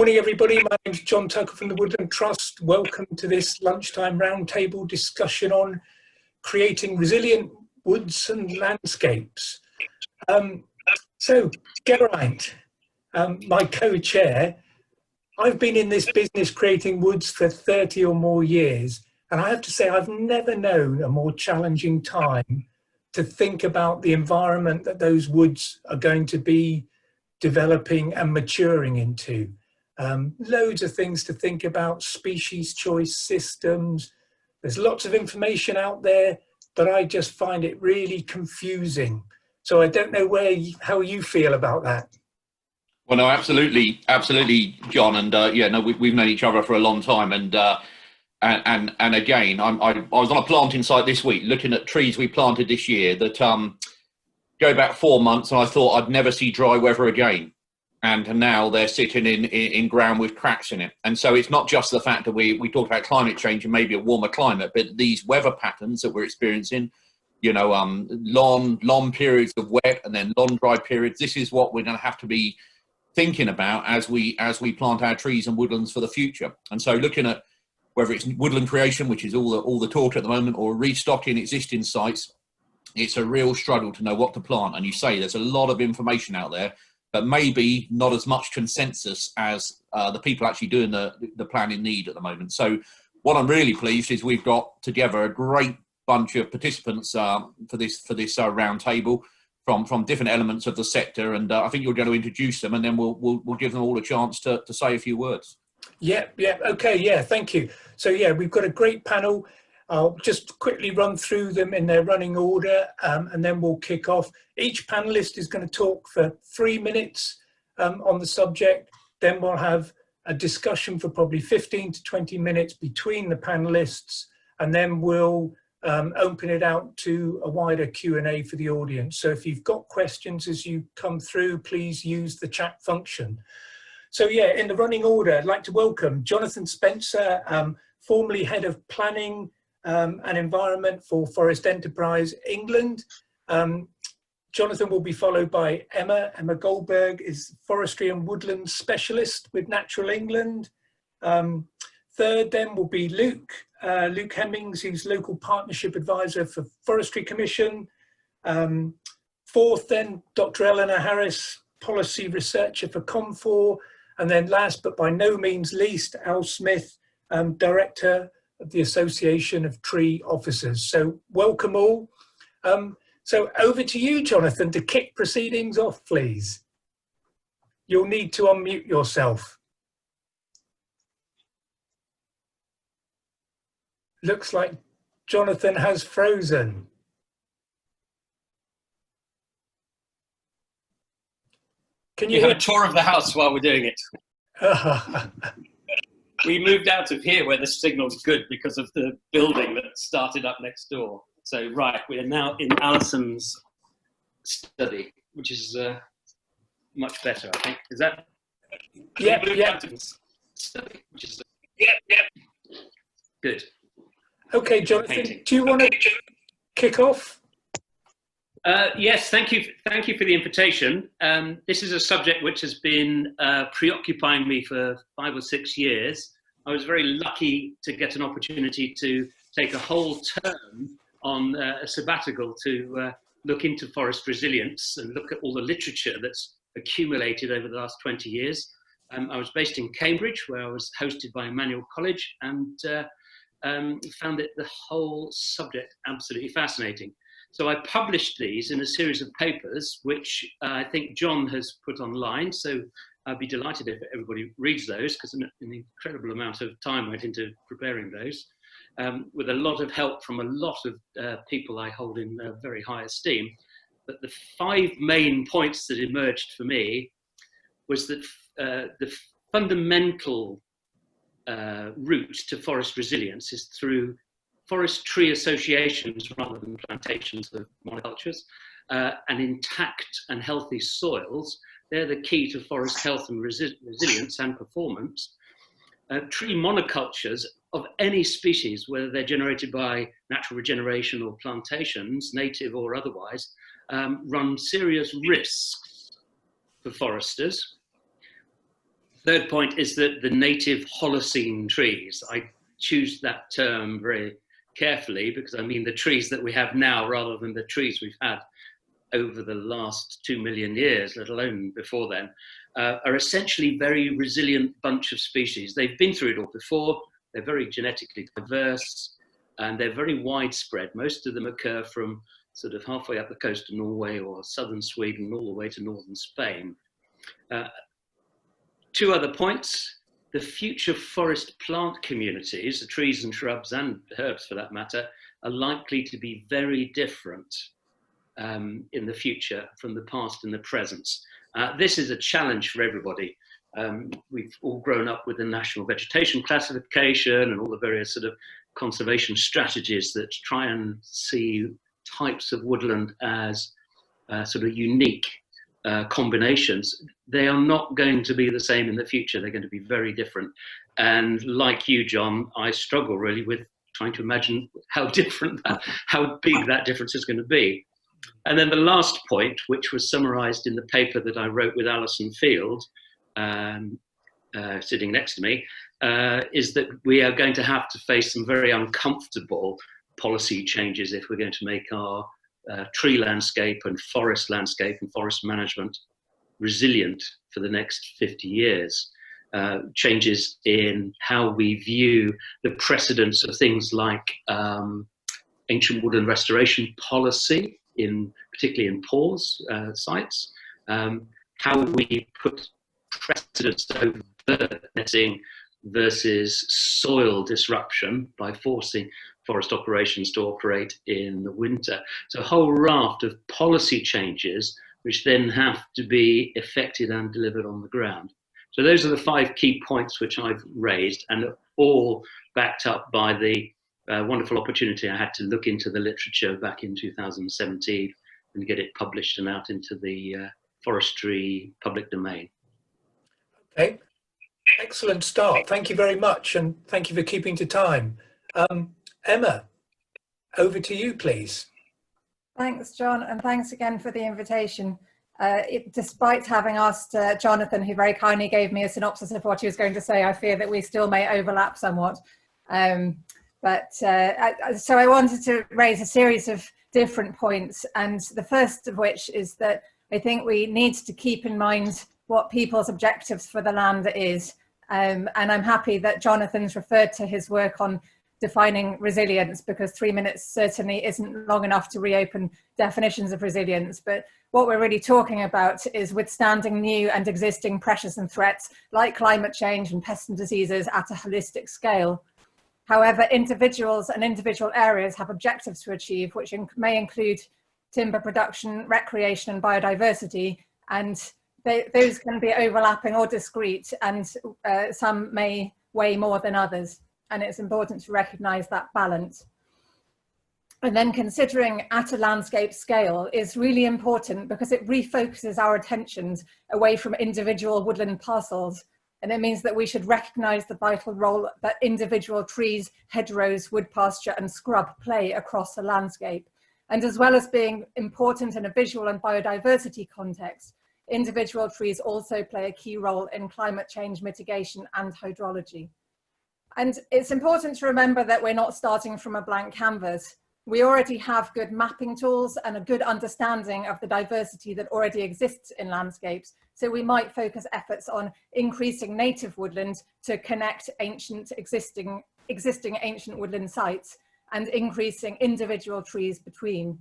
Morning everybody, my name is John Tucker from the Woodland Trust. Welcome to this lunchtime roundtable discussion on creating resilient woods and landscapes. So Geraint, my co-chair, I've been in this business creating woods for 30 or more years, and I have to say I've never known a more challenging time to think about the environment that those woods are going to be developing and maturing into. Loads of things to think about, species choice systems. There's lots of information out there, but I just find it really confusing. So I don't know how you feel about that. Well, no, absolutely, John. And yeah, no, we've known each other for a long time. And again, I was on a planting site this week, looking at trees we planted this year that go back 4 months, and I thought I'd never see dry weather again. And now they're sitting in ground with cracks in it. And so it's not just the fact that we talked about climate change and maybe a warmer climate, but these weather patterns that we're experiencing, you know, long periods of wet and then long dry periods. This is what we're going to have to be thinking about as we plant our trees and woodlands for the future. And so looking at whether it's woodland creation, which is all the talk at the moment, or restocking existing sites, it's a real struggle to know what to plant. And you say there's a lot of information out there, but maybe not as much consensus as the people actually doing the planning need at the moment. So what I'm really pleased is we've got together a great bunch of participants for this round table from different elements of the sector, and I think you're going to introduce them, and then we'll give them all a chance to say a few words. Yeah, okay, yeah, thank you. So yeah, we've got a great panel. I'll just quickly run through them in their running order, and then we'll kick off. Each panelist is going to talk for 3 minutes on the subject. Then we'll have a discussion for probably 15 to 20 minutes between the panelists, and then we'll open it out to a wider Q&A for the audience. So if you've got questions as you come through, please use the chat function. So yeah, in the running order, I'd like to welcome Jonathan Spencer, formerly Head of Planning and Environment for Forest Enterprise England. Jonathan will be followed by Emma. Emma Goldberg is Forestry and Woodlands Specialist with Natural England. Third then will be Luke Hemmings, who's Local Partnership Advisor for Forestry Commission. Fourth then, Dr. Eleanor Harris, Policy Researcher for Confor. And then last but by no means least, Al Smith, Director of the Association of Tree Officers. So welcome all. So over to you, Jonathan, to kick proceedings off, please. You'll need to unmute yourself. Looks like Jonathan has frozen. Can you have a tour of the house while we're doing it? We moved out of here where the signal's good because of the building that started up next door. So, right, we are now in Alison's study, which is much better, I think. Is that? Yeah. Study, which is good. Okay, Jonathan, do you want to kick off? Yes, thank you for the invitation. This is a subject which has been preoccupying me for 5 or 6 years. I was very lucky to get an opportunity to take a whole term on a sabbatical to look into forest resilience and look at all the literature that's accumulated over the last 20 years. I was based in Cambridge, where I was hosted by Emmanuel College, and found the whole subject absolutely fascinating. So I published these in a series of papers, which I think John has put online. So I'd be delighted if everybody reads those, because an incredible amount of time went into preparing those, with a lot of help from a lot of people I hold in very high esteem. But the 5 main points that emerged for me was that the fundamental route to forest resilience is through forest tree associations rather than plantations of monocultures, and intact and healthy soils. They're the key to forest health and resilience and performance. Tree monocultures of any species, whether they're generated by natural regeneration or plantations, native or otherwise, run serious risks for foresters. Third point is that the native Holocene trees, I choose that term very carefully because I mean the trees that we have now rather than the trees we've had over the last 2 million years, let alone before then, are essentially very resilient bunch of species. They've been through it all before, they're very genetically diverse, and they're very widespread. Most of them occur from sort of halfway up the coast of Norway or southern Sweden all the way to northern Spain. Two other points. The future forest plant communities, the trees and shrubs and herbs for that matter, are likely to be very different in the future from the past and the present. This is a challenge for everybody. We've all grown up with the National Vegetation Classification and all the various sort of conservation strategies that try and see types of woodland as sort of unique combinations. They are not going to be the same in the future. They're going to be very different. And like you, John, I struggle really with trying to imagine how different, how big that difference is going to be. And then the last point, which was summarized in the paper that I wrote with Alison Field, sitting next to me, is that we are going to have to face some very uncomfortable policy changes if we're going to make our tree landscape and forest management resilient for the next 50 years. Changes in how we view the precedents of things like ancient woodland restoration policy, particularly in PAWS sites, how we put precedents over netting versus soil disruption by forcing forest operations to operate in the winter. So a whole raft of policy changes which then have to be effected and delivered on the ground. So those are the 5 key points which I've raised, and all backed up by the wonderful opportunity I had to look into the literature back in 2017 and get it published and out into the forestry public domain. Okay, excellent start. Thank you very much, and thank you for keeping to time. Emma, over to you, please. Thanks, John, and thanks again for the invitation. Despite having asked Jonathan, who very kindly gave me a synopsis of what he was going to say, I fear that we still may overlap somewhat. So I wanted to raise a series of different points, and the first of which is that I think we need to keep in mind what people's objectives for the land is. And I'm happy that Jonathan's referred to his work on defining resilience, because 3 minutes certainly isn't long enough to reopen definitions of resilience. But what we're really talking about is withstanding new and existing pressures and threats like climate change and pests and diseases at a holistic scale. However, individuals and individual areas have objectives to achieve, which may include timber production, recreation and biodiversity, and those can be overlapping or discrete, and some may weigh more than others. And it's important to recognise that balance. And then considering at a landscape scale is really important because it refocuses our attentions away from individual woodland parcels. And it means that we should recognise the vital role that individual trees, hedgerows, wood pasture and scrub play across the landscape. And as well as being important in a visual and biodiversity context, individual trees also play a key role in climate change mitigation and hydrology. And it's important to remember that we're not starting from a blank canvas. We already have good mapping tools and a good understanding of the diversity that already exists in landscapes. So we might focus efforts on increasing native woodland to connect existing ancient woodland sites and increasing individual trees between.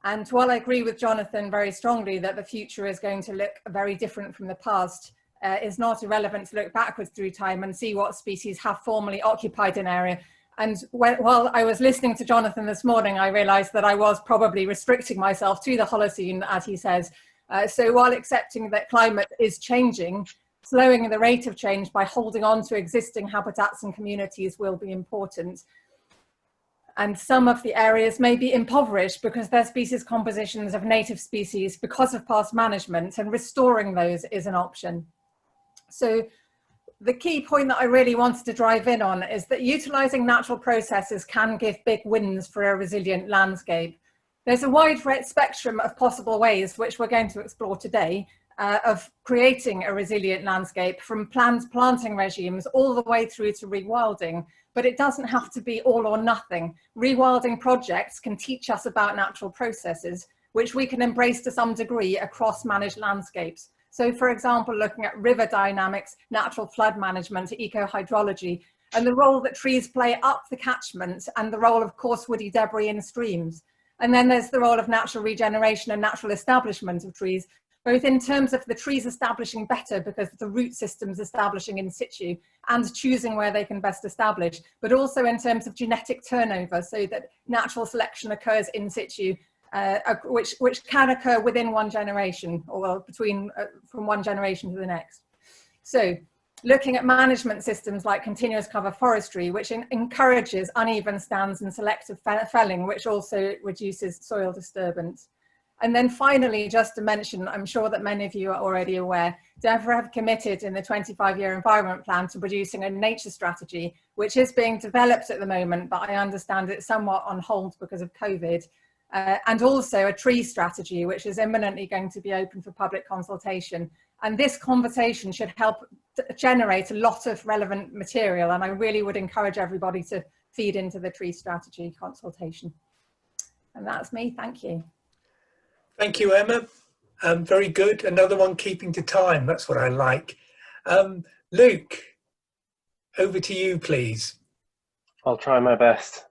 And while I agree with Jonathan very strongly that the future is going to look very different from the past, it's not irrelevant to look backwards through time and see what species have formerly occupied an area. And while I was listening to Jonathan this morning, I realised that I was probably restricting myself to the Holocene, as he says. So while accepting that climate is changing, slowing the rate of change by holding on to existing habitats and communities will be important. And some of the areas may be impoverished because their species compositions of native species because of past management, and restoring those is an option. So the key point that I really wanted to drive in on is that utilising natural processes can give big wins for a resilient landscape. There's a wide spectrum of possible ways which we're going to explore today, of creating a resilient landscape, from planned planting regimes all the way through to rewilding. But it doesn't have to be all or nothing. Rewilding projects can teach us about natural processes, which we can embrace to some degree across managed landscapes. So, for example, looking at river dynamics, natural flood management, eco-hydrology, and the role that trees play up the catchment, and the role of coarse woody debris in streams. And then there's the role of natural regeneration and natural establishment of trees, both in terms of the trees establishing better because the root system's establishing in situ and choosing where they can best establish, but also in terms of genetic turnover, so that natural selection occurs in situ, which can occur within one generation, or between from one generation to the next. So looking at management systems like continuous cover forestry, which encourages uneven stands and selective felling, which also reduces soil disturbance. And then finally, just to mention, I'm sure that many of you are already aware, DEFRA have committed in the 25-year environment plan to producing a nature strategy, which is being developed at the moment, but I understand it's somewhat on hold because of COVID. And also a tree strategy, which is imminently going to be open for public consultation. And this conversation should help generate a lot of relevant material. And I really would encourage everybody to feed into the tree strategy consultation. And that's me, thank you. Thank you, Emma. Very good. Another one keeping to time. That's what I like. Luke, over to you, please. I'll try my best.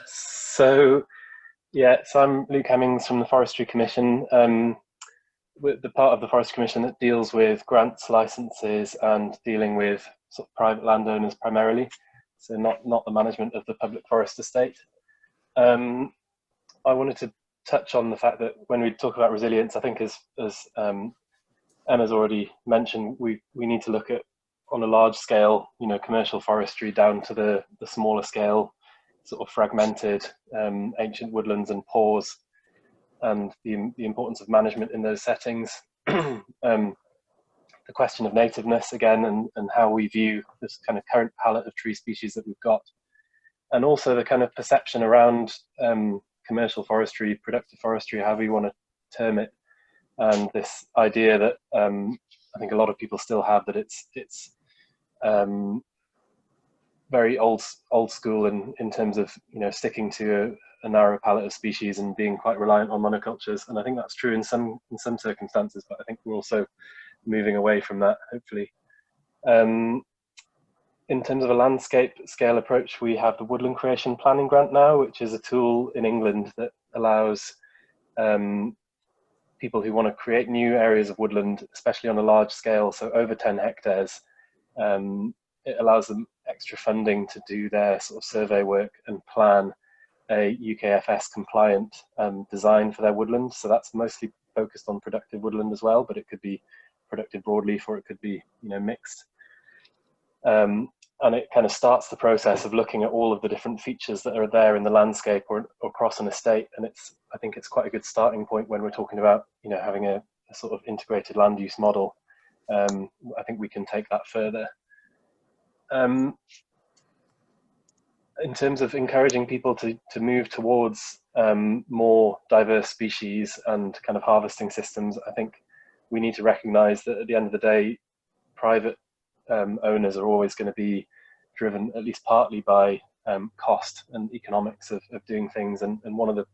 So I'm Luke Hemmings from the Forestry Commission. With the part of the Forestry Commission that deals with grants, licenses, and dealing with sort of private landowners primarily. So not the management of the public forest estate. I wanted to touch on the fact that when we talk about resilience, I think as Emma's already mentioned, we need to look at, on a large scale, commercial forestry down to the smaller scale, sort of fragmented ancient woodlands and pores, and the importance of management in those settings. The question of nativeness again, and how we view this kind of current palette of tree species that we've got, and also the kind of perception around commercial forestry, productive forestry, however you want to term it, and this idea that I think a lot of people still have, that it's very old school in terms of sticking to a narrow palette of species and being quite reliant on monocultures. And I think that's true in some circumstances, but I think we're also moving away from that, hopefully. In terms of a landscape scale approach, we have the Woodland Creation Planning Grant now, which is a tool in England that allows people who want to create new areas of woodland, especially on a large scale, so over 10 hectares, it allows them extra funding to do their sort of survey work and plan a UKFS compliant design for their woodland. So that's mostly focused on productive woodland as well, but it could be productive broadleaf, or it could be mixed. And it kind of starts the process of looking at all of the different features that are there in the landscape or across an estate. And I think it's quite a good starting point when we're talking about having a sort of integrated land use model. I think we can take that further. In terms of encouraging people to move towards more diverse species and kind of harvesting systems, I think we need to recognise that at the end of the day, private owners are always going to be driven at least partly by cost and economics of doing things. And one of the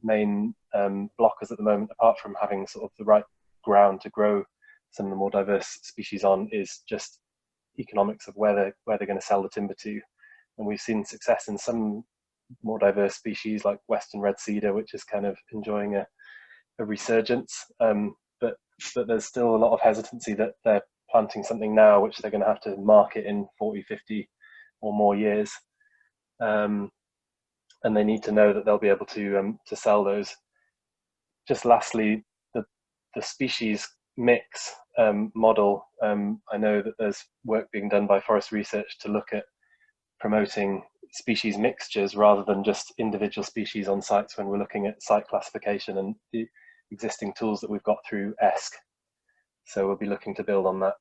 main blockers at the moment, apart from having sort of the right ground to grow some of the more diverse species on, is just economics of where they're going to sell the timber to. And we've seen success in some more diverse species like Western red cedar, which is kind of enjoying a resurgence. But there's still a lot of hesitancy that they're planting something now which they're going to have to market in 40, 50 or more years. And they need to know that they'll be able to sell those. Just lastly, the species mix model. I know that there's work being done by Forest Research to look at promoting species mixtures rather than just individual species on sites when we're looking at site classification and the existing tools that we've got through ESC. So we'll be looking to build on that.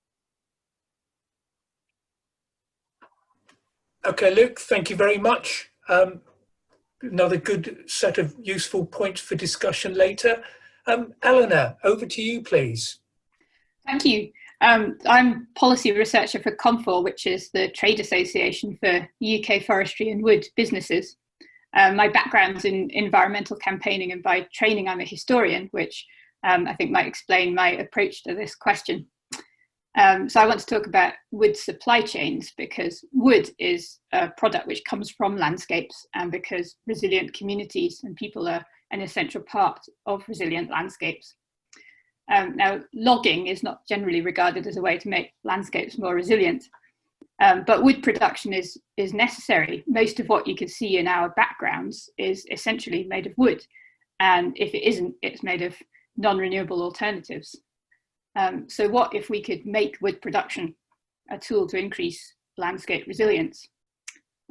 Okay, Luke, thank you very much. Another good set of useful points for discussion later. Eleanor, over to you, please. Thank you. I'm policy researcher for Confor, which is the trade association for UK forestry and wood businesses. My background's in environmental campaigning, and by training I'm a historian, which I think might explain my approach to this question. So I want to talk about wood supply chains, because wood is a product which comes from landscapes, and because resilient communities and people are an essential part of resilient landscapes. Now, logging is not generally regarded as a way to make landscapes more resilient, but wood production is necessary. Most of what you can see in our backgrounds is essentially made of wood, and if it isn't, it's made of non-renewable alternatives. So what if we could make wood production a tool to increase landscape resilience?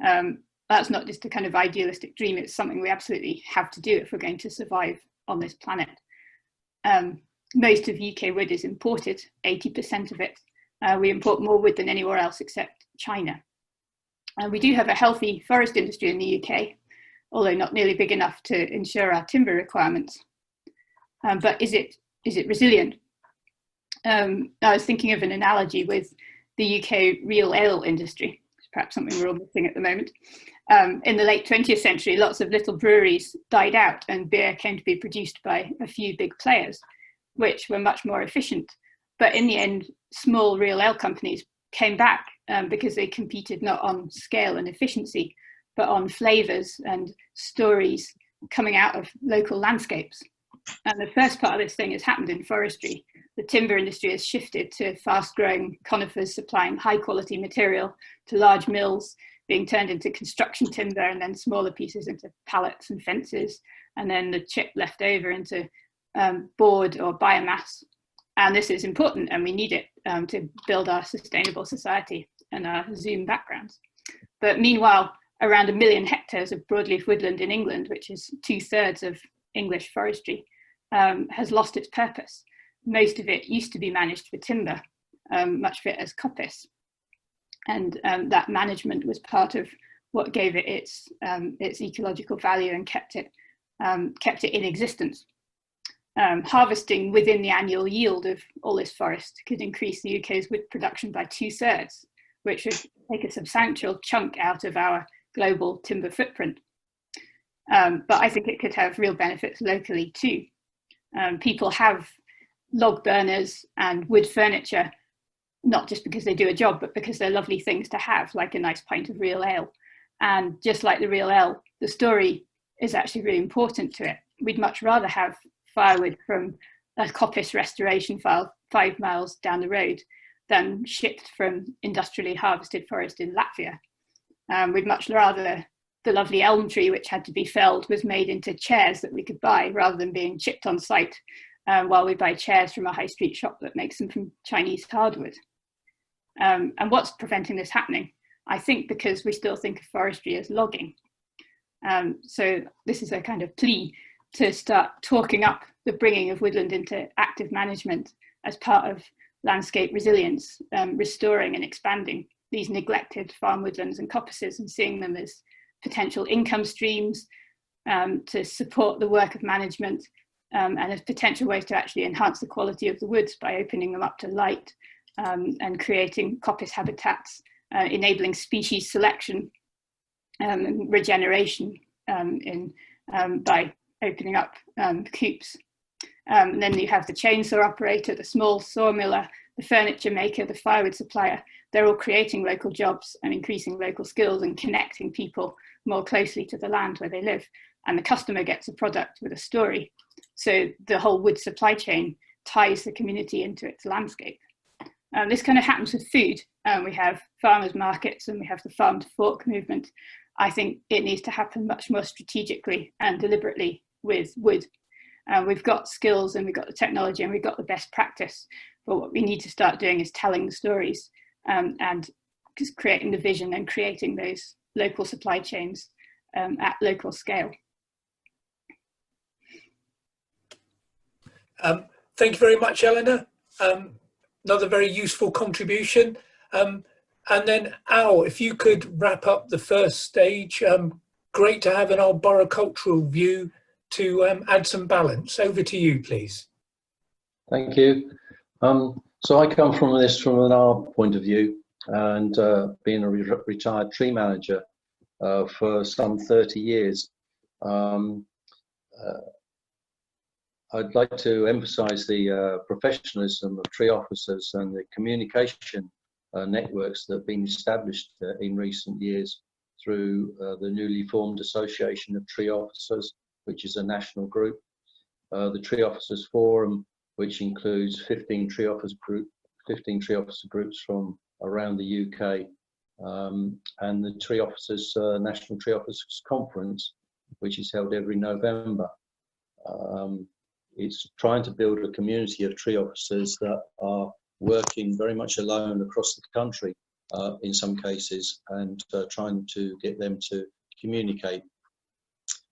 That's not just a kind of idealistic dream, it's something we absolutely have to do if we're going to survive on this planet. Most of UK wood is imported, 80% of it. We import more wood than anywhere else except China. We do have a healthy forest industry in the UK, although not nearly big enough to ensure our timber requirements. But is it resilient? I was thinking of an analogy with the UK real ale industry, perhaps something we're all missing at the moment. In the late 20th century, lots of little breweries died out and beer came to be produced by a few big players, which were much more efficient. But in the end, small real ale companies came back because they competed not on scale and efficiency, but on flavours and stories coming out of local landscapes. And the first part of this thing has happened in forestry. The timber industry has shifted to fast-growing conifers supplying high-quality material to large mills, being turned into construction timber, and then smaller pieces into pallets and fences, and then the chip left over into board or biomass. And this is important, and we need it to build our sustainable society and our Zoom backgrounds. But meanwhile, around 1 million hectares of broadleaf woodland in England, which is 2/3 of English forestry, has lost its purpose. Most of it used to be managed for timber, much of it as coppice. And that management was part of what gave it its ecological value and kept it in existence. Harvesting within the annual yield of all this forest could increase the UK's wood production by 2/3, which would take a substantial chunk out of our global timber footprint. But I think it could have real benefits locally too. People have log burners and wood furniture, not just because they do a job, but because they're lovely things to have, like a nice pint of real ale. And just like the real ale, the story is actually really important to it. We'd much rather have firewood from a coppice restoration file 5 miles down the road than shipped from industrially harvested forest in Latvia. We'd much rather the lovely elm tree, which had to be felled, was made into chairs that we could buy rather than being chipped on site, while we buy chairs from a high street shop that makes them from Chinese hardwood. And what's preventing this happening? I think because we still think of forestry as logging. So this is a kind of plea to start talking up the bringing of woodland into active management as part of landscape resilience, restoring and expanding these neglected farm woodlands and coppices and seeing them as potential income streams to support the work of management, and as potential ways to actually enhance the quality of the woods by opening them up to light and creating coppice habitats, enabling species selection and regeneration by opening up coops. And then you have the chainsaw operator, the small sawmiller, the furniture maker, the firewood supplier. They're all creating local jobs and increasing local skills and connecting people more closely to the land where they live. And the customer gets a product with a story. So the whole wood supply chain ties the community into its landscape. This kind of happens with food. We have farmers markets and we have the farm to fork movement. I think it needs to happen much more strategically and deliberately with wood. We've got skills and we've got the technology and we've got the best practice, but what we need to start doing is telling the stories and just creating the vision and creating those local supply chains at local scale. Thank you very much, Eleanor. Another very useful contribution. And then Al, if you could wrap up the first stage, great to have an arboricultural view to add some balance. Over to you, please. Thank you. So I come from this from our point of view, and being a retired tree manager for some 30 years. I'd like to emphasise the professionalism of tree officers and the communication networks that have been established in recent years through the newly formed Association of Tree Officers, which is a national group, the Tree Officers Forum, which includes 15 tree officer groups from around the UK, and the Tree Officers National Tree Officers Conference, which is held every November. It's trying to build a community of tree officers that are working very much alone across the country in some cases, and trying to get them to communicate.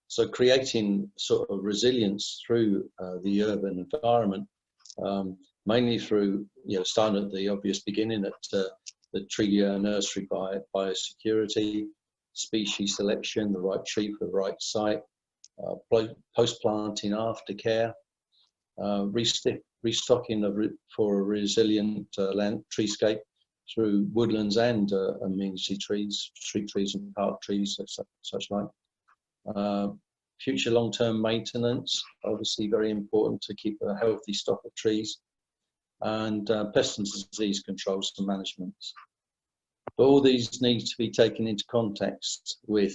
So creating sort of resilience through the urban environment, mainly through, starting at the obvious beginning at the tree nursery biosecurity, species selection, the right tree for the right site, post-planting aftercare, restocking for a resilient land treescape through woodlands and amenity trees, street trees and park trees, such like. Future long-term maintenance, obviously very important to keep a healthy stock of trees, and pest and disease controls and management. But all these need to be taken into context with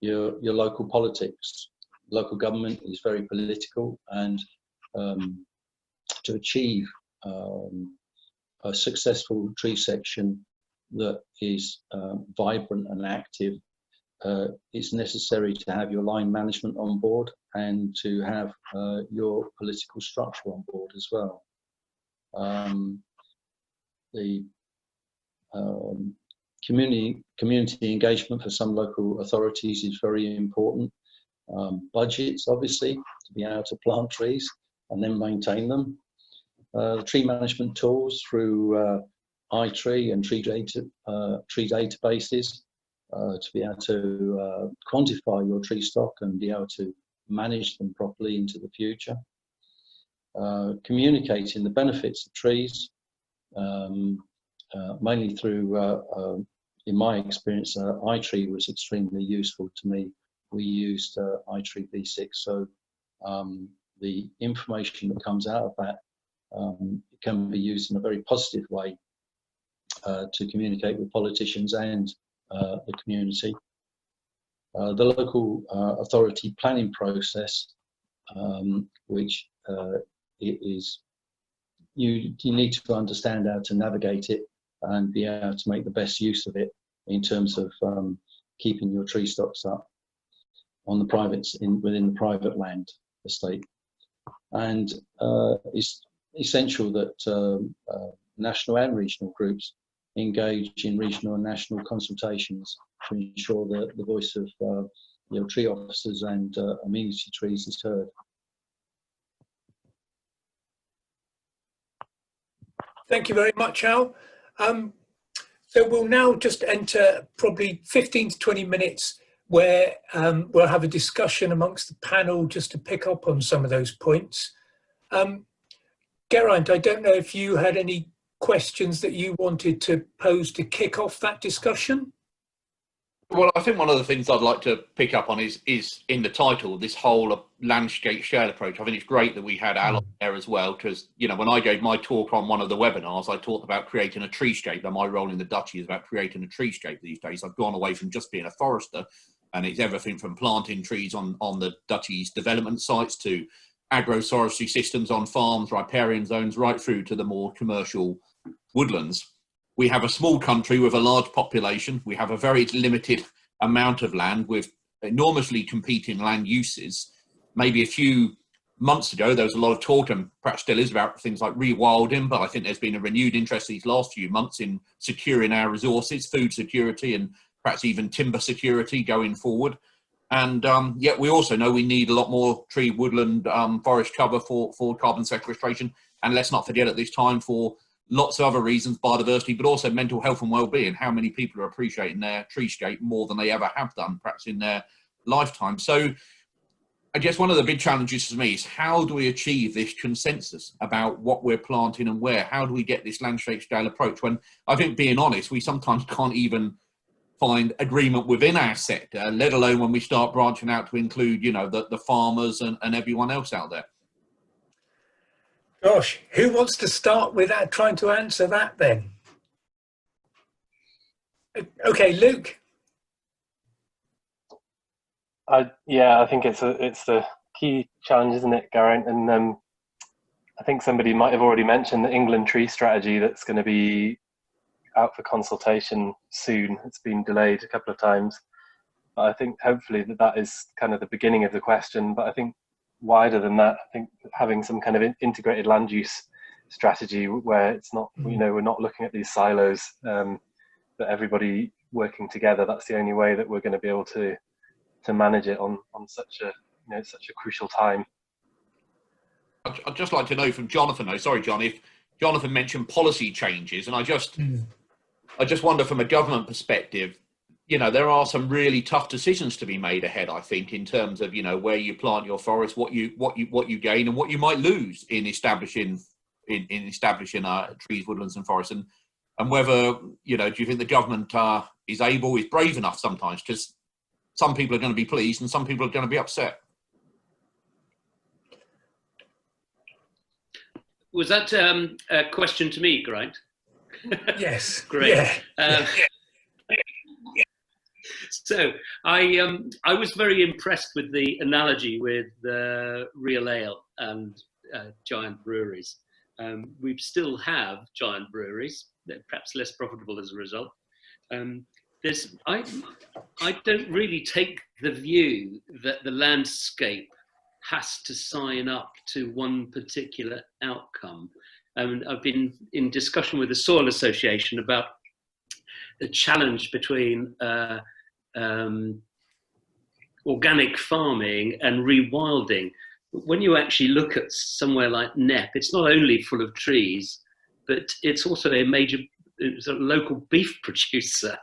your local politics. Local government is very political, and to achieve a successful tree section that is vibrant and active, it's necessary to have your line management on board and to have your political structure on board as well. The community engagement for some local authorities is very important. Budgets, obviously, to be able to plant trees and then maintain them. Tree management tools through iTree and tree databases to be able to quantify your tree stock and be able to manage them properly into the future. Communicating the benefits of trees, mainly through, in my experience, iTree was extremely useful to me. We used iTree V6, so the information that comes out of that can be used in a very positive way to communicate with politicians and the community. The local authority planning process, which it is, you need to understand how to navigate it and be able to make the best use of it in terms of keeping your tree stocks up on the within the private land estate. And it's essential that national and regional groups engage in regional and national consultations to ensure that the voice of tree officers and amenity trees is heard. Thank you very much, Al. So we'll now just enter probably 15 to 20 minutes where we'll have a discussion amongst the panel just to pick up on some of those points. Geraint, I don't know if you had any questions that you wanted to pose to kick off that discussion? Well, I think one of the things I'd like to pick up on is in the title, this whole landscape scale approach. I think it's great that we had Al there as well, because, when I gave my talk on one of the webinars, I talked about creating a treescape, and my role in the Duchy is about creating a treescape these days. I've gone away from just being a forester, and it's everything from planting trees on the Duchy's development sites to agroforestry systems on farms, riparian zones, right through to the more commercial woodlands. We have a small country with a large population. We have a very limited amount of land with enormously competing land uses. Maybe a few months ago, there was a lot of talk, and perhaps still is, about things like rewilding, but I think there's been a renewed interest these last few months in securing our resources, food security, and perhaps even timber security going forward. And yet we also know we need a lot more tree, woodland, forest cover for carbon sequestration. And let's not forget at this time, for lots of other reasons, biodiversity, but also mental health and well-being, how many people are appreciating their treescape more than they ever have done, perhaps in their lifetime. So I guess one of the big challenges for me is how do we achieve this consensus about what we're planting and where? How do we get this landscape scale approach when I think, being honest, we sometimes can't even find agreement within our sector, let alone when we start branching out to include, you know, the farmers and everyone else out there. Gosh, who wants to start with that, trying to answer that then? Okay, Luke. Yeah, I think it's the key challenge, isn't it, Geraint? And I think somebody might have already mentioned the England tree strategy that's going to be out for consultation soon. It's been delayed a couple of times, but I think hopefully that is kind of the beginning of the question. But I think wider than that, I think having some kind of integrated land use strategy where it's not, you know, we're not looking at these silos, but everybody working together. That's the only way that we're going to be able to manage it on such a, you know, such a crucial time. I'd just like to know from Jonathan, though, sorry John, if Jonathan mentioned policy changes, and I just wonder from a government perspective, you know, there are some really tough decisions to be made ahead, I think, in terms of, you know, where you plant your forest, what you gain and what you might lose in establishing trees, woodlands and forests, and whether, you know, do you think the government is brave enough sometimes, because some people are going to be pleased and some people are going to be upset. Was that a question to me, Geraint? Yes. Great. Yeah. So I was very impressed with the analogy with real ale and giant breweries. We still have giant breweries. They're perhaps less profitable as a result. I don't really take the view that the landscape has to sign up to one particular outcome. I've been in discussion with the Soil Association about the challenge between organic farming and rewilding. When you actually look at somewhere like Knepp, it's not only full of trees, but it's also a major local beef producer,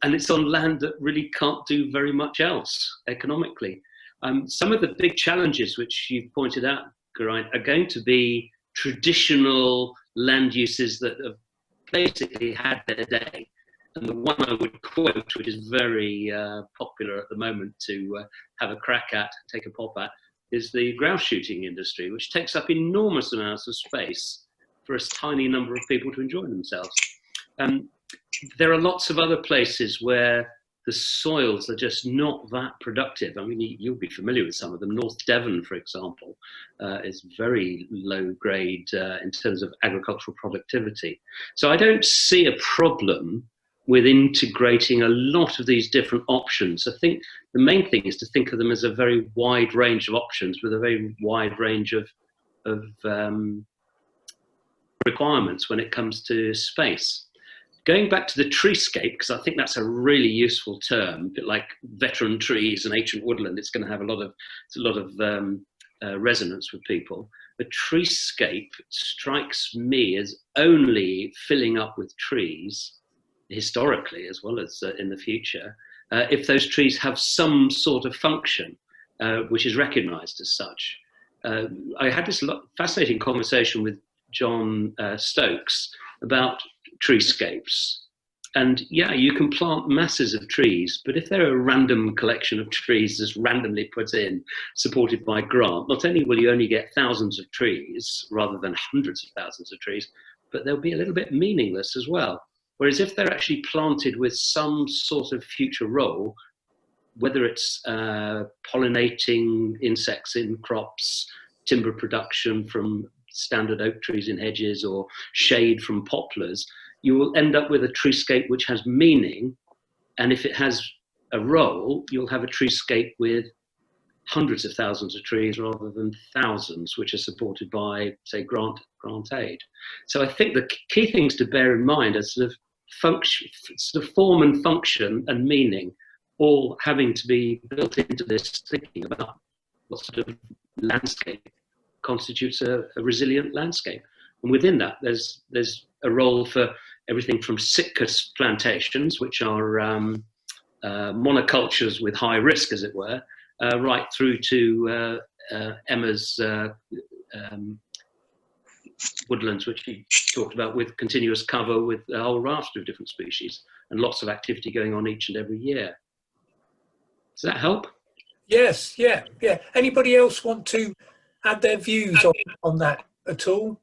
and it's on land that really can't do very much else economically. Some of the big challenges which you've pointed out, Geraint, are going to be traditional land uses that have basically had their day. And the one I would quote, which is very popular at the moment to have a crack at, take a pop at, is the grouse shooting industry, which takes up enormous amounts of space for a tiny number of people to enjoy themselves. There are lots of other places where the soils are just not that productive. I mean, you'll be familiar with some of them. North Devon, for example, is very low grade in terms of agricultural productivity. So I don't see a problem with integrating a lot of these different options. I think the main thing is to think of them as a very wide range of options with a very wide range of requirements when it comes to space. Going back to the treescape, because I think that's a really useful term, a bit like veteran trees and ancient woodland, it's going to have a lot of resonance with people. The treescape strikes me as only filling up with trees, historically as well as in the future, if those trees have some sort of function which is recognised as such. I had this fascinating conversation with John Stokes about treescapes, and yeah, you can plant masses of trees, but if they're a random collection of trees just randomly put in, supported by grant, not only will you only get thousands of trees rather than hundreds of thousands of trees, but they'll be a little bit meaningless as well. Whereas if they're actually planted with some sort of future role, whether it's pollinating insects in crops, timber production from standard oak trees in hedges, or shade from poplars, you will end up with a treescape which has meaning. And if it has a role, you'll have a treescape with hundreds of thousands of trees rather than thousands, which are supported by, say, grant aid. So I think the key things to bear in mind are sort of function, sort of form and function and meaning, all having to be built into this thinking about what sort of landscape constitutes a resilient landscape. And within that, there's a role for everything from Sitka plantations, which are monocultures with high risk, as it were, right through to Emma's woodlands, which he talked about, with continuous cover with a whole raft of different species and lots of activity going on each and every year. Does that help? Yes, yeah. Anybody else want to add their views on that at all?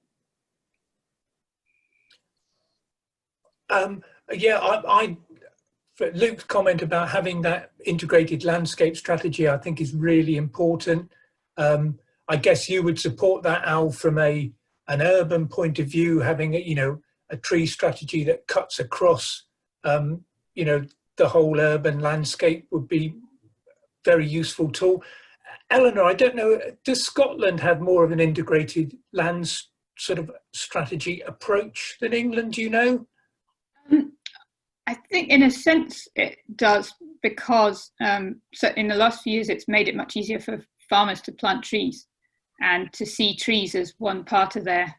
Luke's comment about having that integrated landscape strategy, I think, is really important. I guess you would support that, Al, from an urban point of view, having a tree strategy that cuts across the whole urban landscape would be very useful tool. Eleanor, I don't know, does Scotland have more of an integrated lands sort of strategy approach than England, do you know? I think in a sense it does, because so in the last few years it's made it much easier for farmers to plant trees and to see trees as one part of their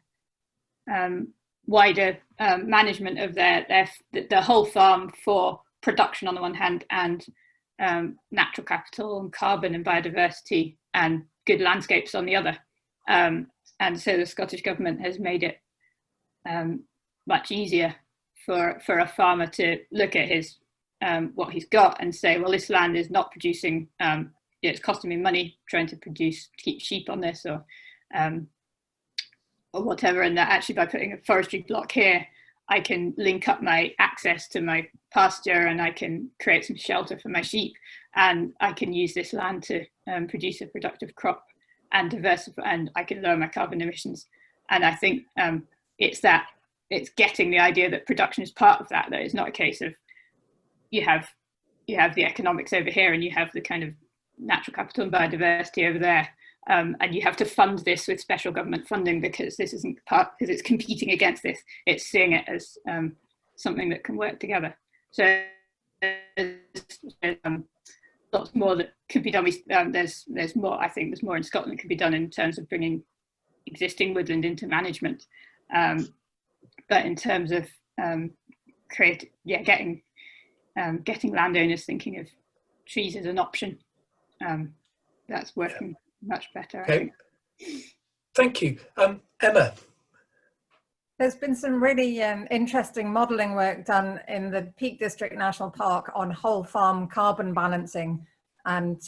wider management of the whole farm for production on the one hand, and natural capital and carbon and biodiversity and good landscapes on the other. And so the Scottish Government has made it much easier for a farmer to look at his what he's got and say, well, this land is not producing, it's costing me money trying to keep sheep on this or whatever, and that actually by putting a forestry block here, I can link up my access to my pasture and I can create some shelter for my sheep, and I can use this land to produce a productive crop and diversify, and I can lower my carbon emissions. And I think it's getting the idea that production is part of that it's not a case of you have the economics over here and you have the kind of natural capital and biodiversity over there, and you have to fund this with special government funding because this isn't because it's competing against this. It's seeing it as something that can work together. So there's lots more that could be done. There's more. I think there's more in Scotland that could be done in terms of bringing existing woodland into management. But in terms of getting landowners thinking of trees as an option, that's working much better. Okay. I think. Thank you. Emma. There's been some really interesting modelling work done in the Peak District National Park on whole farm carbon balancing, and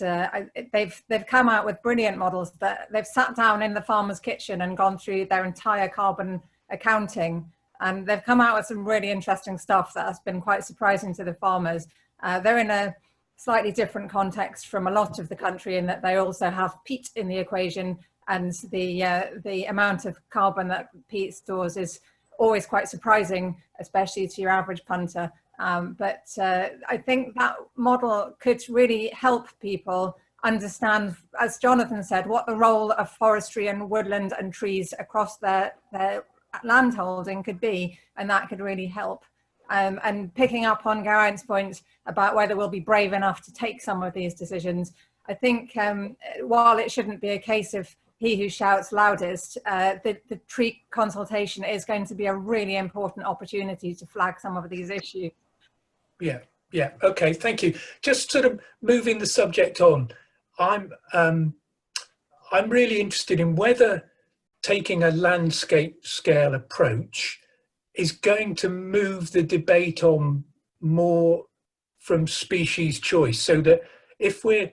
they've come out with brilliant models that they've sat down in the farmer's kitchen and gone through their entire carbon accounting, and they've come out with some really interesting stuff that has been quite surprising to the farmers. They're in a slightly different context from a lot of the country in that they also have peat in the equation, and the amount of carbon that peat stores is always quite surprising, especially to your average punter. But I think that model could really help people understand, as Jonathan said, what the role of forestry and woodland and trees across their land holding could be, and that could really help. And picking up on Geraint's point about whether we'll be brave enough to take some of these decisions, I think while it shouldn't be a case of he who shouts loudest, the tree consultation is going to be a really important opportunity to flag some of these issues. Yeah, okay, thank you. Just sort of moving the subject on, I'm really interested in whether taking a landscape scale approach is going to move the debate on more from species choice, so that if we're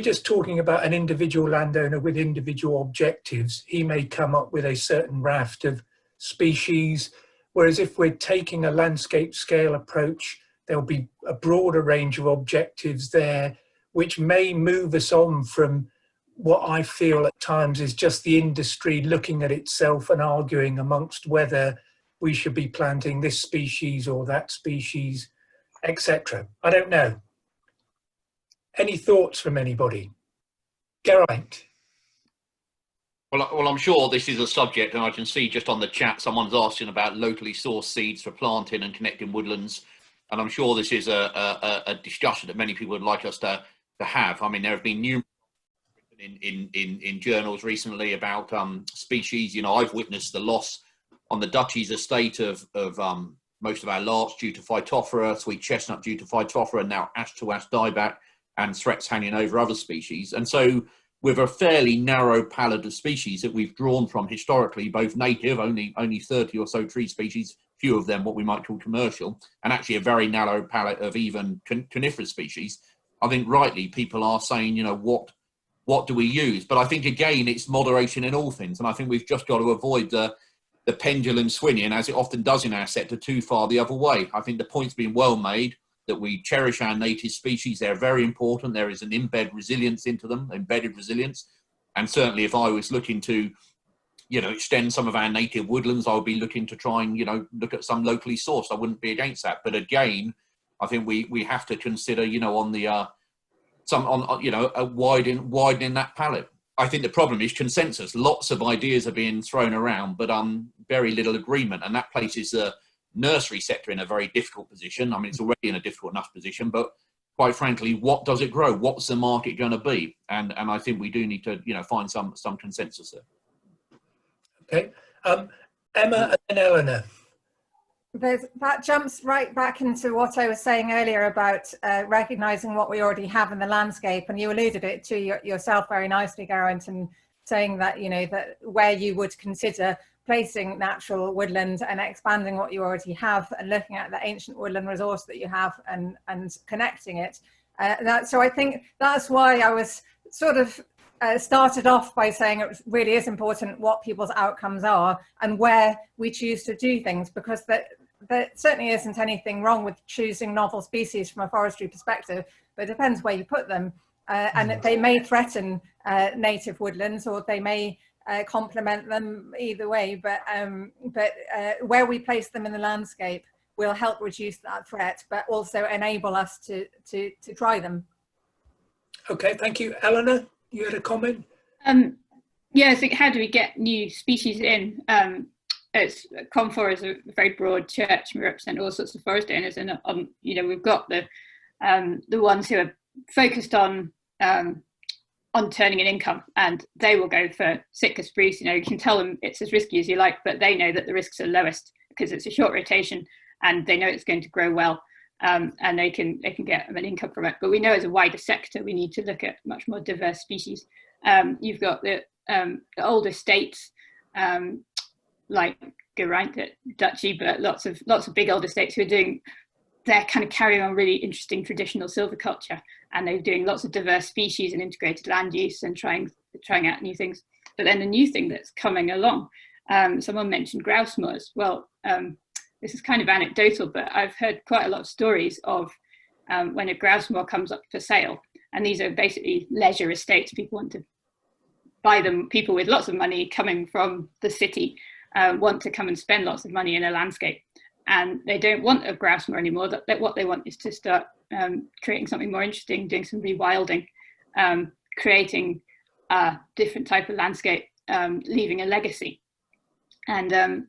just talking about an individual landowner with individual objectives, he may come up with a certain raft of species, whereas if we're taking a landscape scale approach, there'll be a broader range of objectives there, which may move us on from what I feel at times is just the industry looking at itself and arguing amongst whether we should be planting this species or that species, etc. I don't know. Any thoughts from anybody? Geraint? Well, I'm sure this is a subject, and I can see just on the chat someone's asking about locally sourced seeds for planting and connecting woodlands, and I'm sure this is a discussion that many people would like us to have. I mean, there have been numerous in journals recently about species. You know, I've witnessed the loss on the Dutchies estate of most of our larch due to Phytophthora, sweet chestnut due to Phytophthora, and now ash to ash dieback and threats hanging over other species. And so with a fairly narrow palette of species that we've drawn from historically, both native, only 30 or so tree species, few of them what we might call commercial, and actually a very narrow palette of even coniferous species, I think rightly people are saying, you know, what do we use? But I think, again, it's moderation in all things. And I think we've just got to avoid the pendulum swinging, as it often does in our sector, too far the other way. I think the point's been well made that we cherish our native species. They're very important. There is an embedded resilience into them, embedded resilience. And certainly if I was looking to, you know, extend some of our native woodlands, I would be looking to try and, you know, look at some locally sourced. I wouldn't be against that. But again, I think we have to consider, you know, on the, widening that palette. I think the problem is consensus. Lots of ideas are being thrown around, but very little agreement. And that places the nursery sector in a very difficult position. I mean, it's already in a difficult enough position, but quite frankly, what does it grow? What's the market going to be? And I think we do need to, you know, find some consensus there. Okay, Emma and Eleanor. That jumps right back into what I was saying earlier about recognising what we already have in the landscape, and you alluded it to yourself very nicely, Geraint, and saying that, you know, that where you would consider placing natural woodland and expanding what you already have and looking at the ancient woodland resource that you have and connecting it. So I think that's why I was sort of started off by saying it really is important what people's outcomes are and where we choose to do things, because there certainly isn't anything wrong with choosing novel species from a forestry perspective, but it depends where you put them. And they may threaten native woodlands, or they may complement them either way, but where we place them in the landscape will help reduce that threat, but also enable us to try them. Okay, thank you. Eleanor, you had a comment? Yeah, I think, how do we get new species in? Confor is a very broad church. We represent all sorts of forest owners, and you know, we've got the ones who are focused on turning an income, and they will go for Sitka spruce. You know, you can tell them it's as risky as you like, but they know that the risks are lowest because it's a short rotation, and they know it's going to grow well, and they can get an income from it. But we know as a wider sector, we need to look at much more diverse species. You've got the older states, like Geraint at Duchy, but lots of big older states who are doing, they're kind of carrying on really interesting traditional silviculture, and they're doing lots of diverse species and integrated land use and trying out new things. But then the new thing that's coming along, someone mentioned grouse moors. Well, this is kind of anecdotal, but I've heard quite a lot of stories of when a grouse moor comes up for sale, and these are basically leisure estates. People want to buy them. People with lots of money coming from the city want to come and spend lots of money in a landscape, and they don't want a grouse moor anymore. What they want is to start creating something more interesting, doing some rewilding, creating a different type of landscape, leaving a legacy. And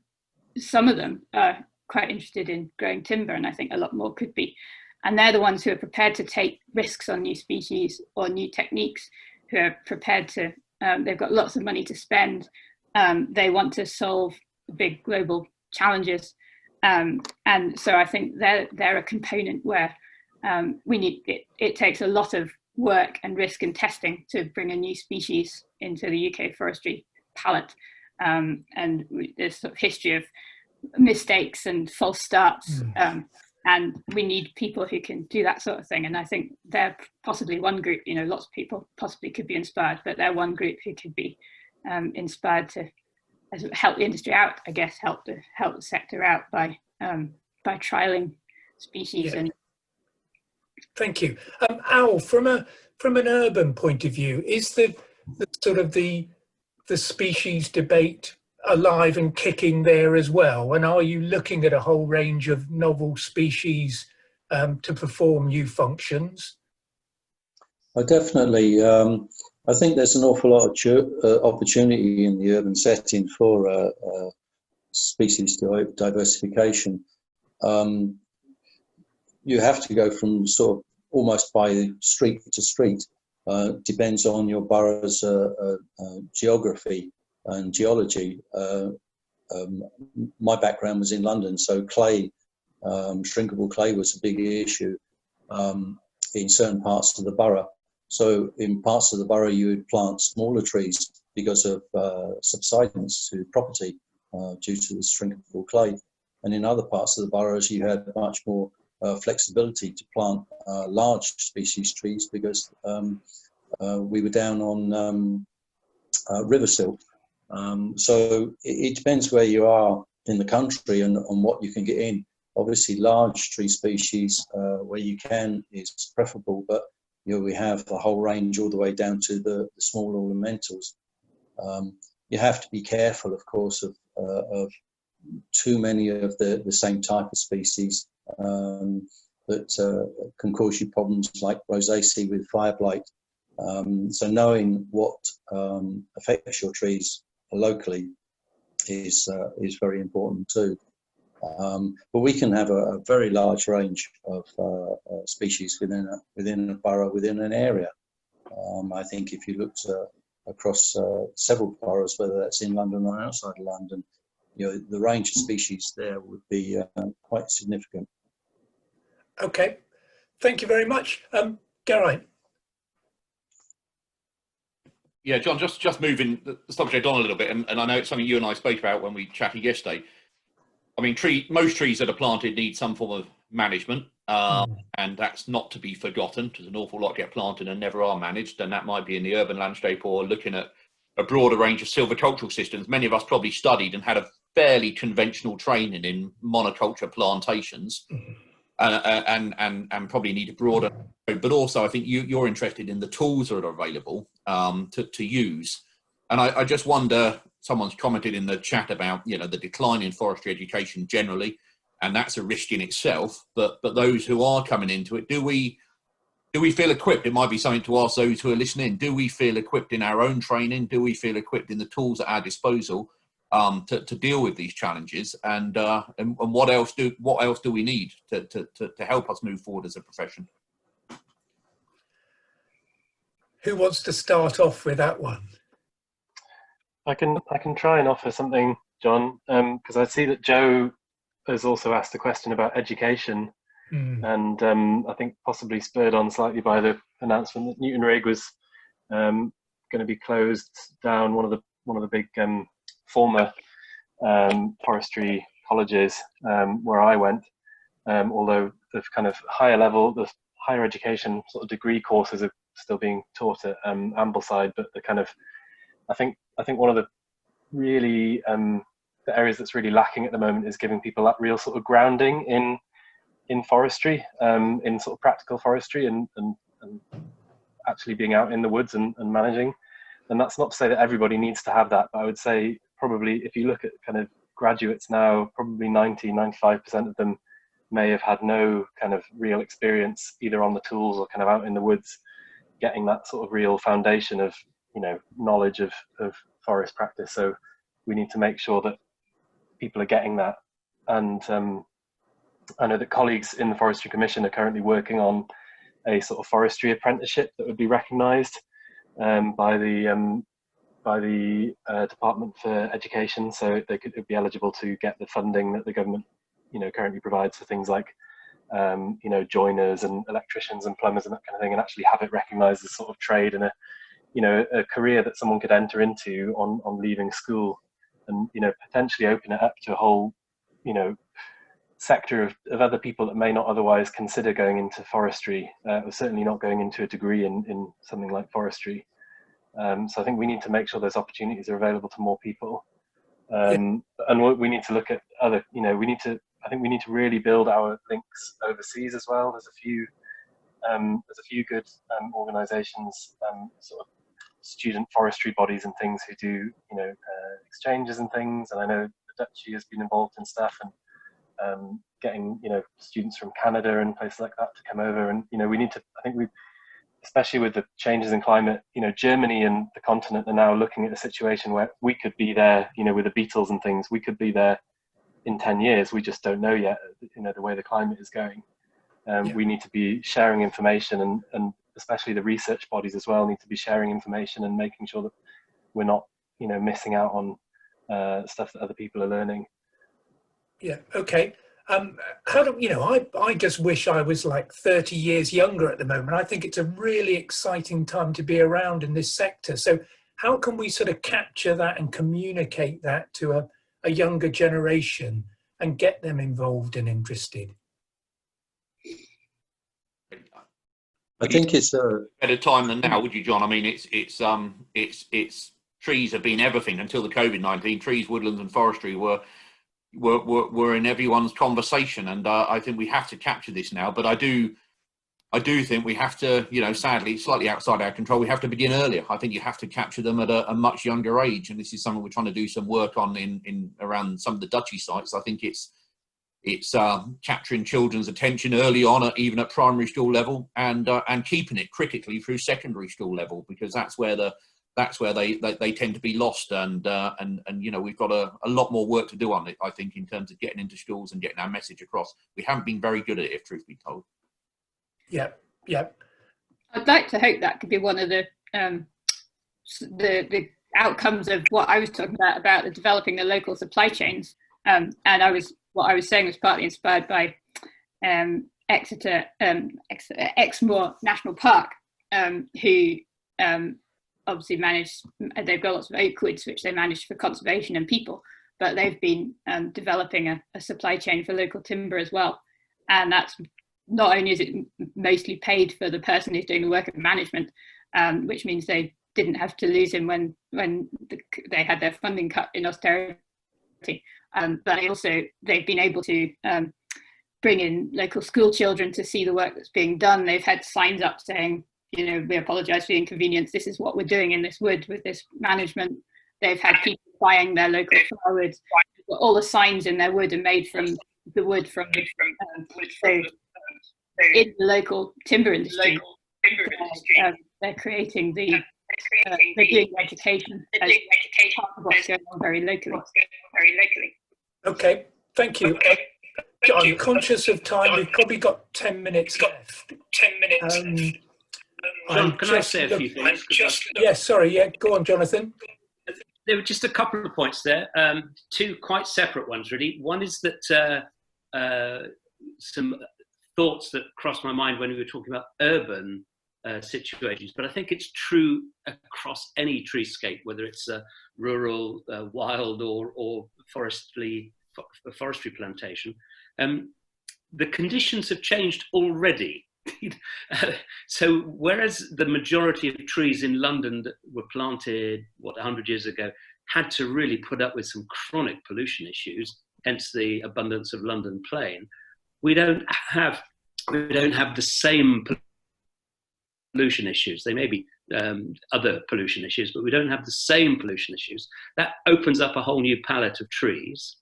some of them are quite interested in growing timber, and I think a lot more could be. And they're the ones who are prepared to take risks on new species or new techniques, who are prepared to, they've got lots of money to spend. They want to solve big global challenges. And so I think they're a component where we need, it takes a lot of work and risk and testing to bring a new species into the UK forestry palette. And there's sort of history of mistakes and false starts. And we need people who can do that sort of thing. And I think they're possibly one group, you know, lots of people possibly could be inspired, but they're one group who could be inspired to help the industry out, I guess, help the sector out by trialing species. Yeah. And thank you. Al, from an urban point of view, is the sort of the species debate alive and kicking there as well? And are you looking at a whole range of novel species to perform new functions? Definitely. I think there's an awful lot of opportunity in the urban setting for species diversification. You have to go from sort of almost by street to street. Depends on your borough's geography and geology. My background was in London, so clay, shrinkable clay was a big issue. in certain parts of the borough. So in parts of the borough, you would plant smaller trees because of subsidence to property due to the shrinkable clay. And in other parts of the boroughs, you had much more flexibility to plant large species trees because we were down on river silt. So it depends where you are in the country and on what you can get in. Obviously, large tree species where you can is preferable, but we have a whole range all the way down to the small ornamentals. You have to be careful, of course, of too many of the same type of species that can cause you problems like rosaceae with fire blight. So knowing what affects your trees locally is very important too. But we can have a very large range of species within a borough, within an area. I think if you looked across several boroughs, whether that's in London or outside of London, the range of species there would be quite significant. Okay, thank you very much. Geraint. Yeah, John, just moving the subject on a little bit, and I know it's something you and I spoke about when we chatted yesterday. I mean, most trees that are planted need some form of management, and that's not to be forgotten, because an awful lot get planted and never are managed, and that might be in the urban landscape or looking at a broader range of silvicultural systems. Many of us probably studied and had a fairly conventional training in monoculture plantations, and probably need a broader. But also, I think you're interested in the tools that are available to use, and I just wonder. Someone's commented in the chat about the decline in forestry education generally, and that's a risk in itself. But those who are coming into it, do we feel equipped? It might be something to ask those who are listening. Do we feel equipped in our own training? Do we feel equipped in the tools at our disposal to deal with these challenges? And what else do we need to help us move forward as a profession? Who wants to start off with that one? I can try and offer something, John, because I see that Joe has also asked a question about education, and I think possibly spurred on slightly by the announcement that Newton Rig was going to be closed down, one of the big former forestry colleges where I went. Although the kind of the higher education sort of degree courses are still being taught at Ambleside, but the kind of I think one of the really the areas that's really lacking at the moment is giving people that real sort of grounding in forestry, in sort of practical forestry and actually being out in the woods and managing. And that's not to say that everybody needs to have that, but I would say probably if you look at kind of graduates now, probably 95% of them may have had no kind of real experience either on the tools or kind of out in the woods, getting that sort of real foundation of knowledge of forest practice. So we need to make sure that people are getting that. And I know that colleagues in the Forestry Commission are currently working on a sort of forestry apprenticeship that would be recognised by the Department for Education, so they could be eligible to get the funding that the government currently provides for things like joiners and electricians and plumbers and that kind of thing, and actually have it recognised as sort of trade and a career that someone could enter into on leaving school, and potentially open it up to a whole sector of other people that may not otherwise consider going into forestry, or certainly not going into a degree in something like forestry. So I think we need to make sure those opportunities are available to more people, and we need to look at other I think we need to really build our links overseas as well. There's a few good organisations, sort of student forestry bodies and things who do exchanges and things, and I know the Duchy has been involved in stuff and getting students from Canada and places like that to come over, and we need to, I think we, especially with the changes in climate, Germany and the continent are now looking at a situation where we could be there, with the beetles and things, we could be there in 10 years. We just don't know yet, the way the climate is going. We need to be sharing information, and especially the research bodies as well need to be sharing information and making sure that we're not, missing out on stuff that other people are learning. Yeah, okay. How do you know? I just wish I was like 30 years younger at the moment. I think it's a really exciting time to be around in this sector. So how can we sort of capture that and communicate that to a younger generation and get them involved and interested? I think it's a better time than now, would you, John? I mean, it's trees have been everything until the COVID-19. Trees, woodlands, and forestry were in everyone's conversation, and I think we have to capture this now. But I do think we have to, you know, sadly, slightly outside our control, we have to begin earlier. I think you have to capture them at a much younger age, and this is something we're trying to do some work on in around some of the duchy sites. I think it's capturing children's attention early on, even at primary school level, and keeping it critically through secondary school level, because that's where they tend to be lost, and you know, we've got a lot more work to do on it, I think, in terms of getting into schools and getting our message across. We haven't been very good at it, if truth be told. Yeah. I'd like to hope that could be one of the outcomes of what I was talking about the developing the local supply chains. And what I was saying was partly inspired by Exeter, Exmoor National Park, who obviously they've got lots of oak woods which they manage for conservation and people, but they've been developing a supply chain for local timber as well. And that's not only is it mostly paid for the person who's doing the work of management, which means they didn't have to lose him when they had their funding cut in austerity, but they've been able to bring in local school children to see the work that's being done. They've had signs up saying, you know, we apologise for the inconvenience. This is what we're doing in this wood with this management. They've had people buying their local firewood. All the signs in their wood are made from the wood from in the local timber industry. They're creating they're doing education as part of what's going on very locally. Okay, thank you. I'm conscious of time. We've probably got 10 minutes left. John, can I say a few things? Yes, sorry. Yeah, go on, Jonathan. There were just a couple of points there, two quite separate ones, really. One is that some thoughts that crossed my mind when we were talking about urban situations, but I think it's true across any treescape, whether it's rural, wild, or forestry plantation. The conditions have changed already. So whereas the majority of trees in London that were planted 100 years ago had to really put up with some chronic pollution issues, hence the abundance of London plane, we don't have the same pollution issues. They may be other pollution issues, but we don't have the same pollution issues. That opens up a whole new palette of trees.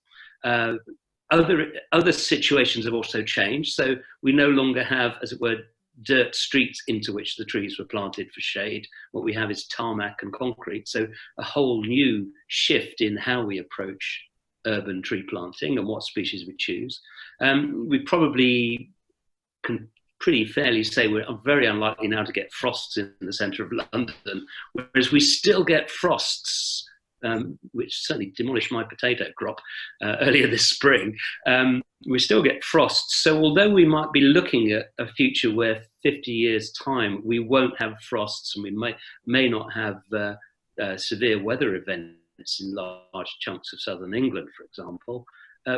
Other situations have also changed. So we no longer have, as it were, dirt streets into which the trees were planted for shade. What we have is tarmac and concrete. So a whole new shift in how we approach urban tree planting and what species we choose. We probably can pretty fairly say we're very unlikely now to get frosts in the centre of London, whereas we still get frosts, which certainly demolished my potato crop earlier this spring. We still get frosts. So although we might be looking at a future where 50 years' time we won't have frosts and we may not have severe weather events in large chunks of southern England, for example,